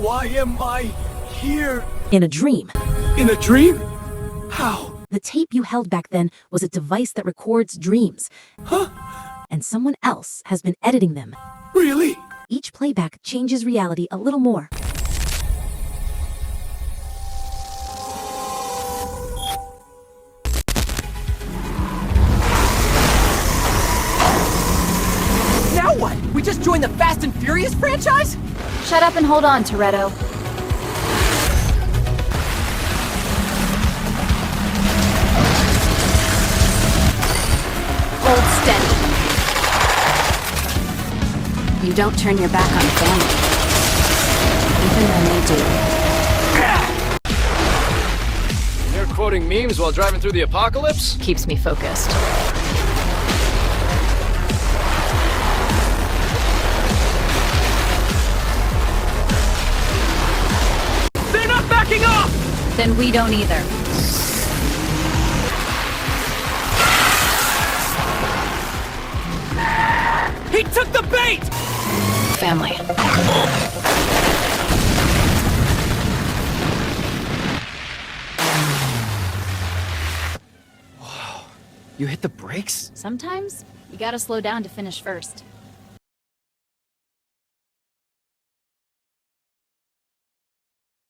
Why am I here? In a dream. In a dream? How? The tape you held back then was a device that records dreams. Huh? And someone else has been editing them. Really? Each playback changes reality a little more. Now what? We just joined the Fast and Furious franchise? Shut up and hold on, Toretto. Hold steady. You don't turn your back on family. Even when they do. You're quoting memes while driving through the apocalypse? Keeps me focused. They're not backing off! Then we don't either. He took the bait! Family. You hit the brakes? Sometimes, you gotta slow down to finish first.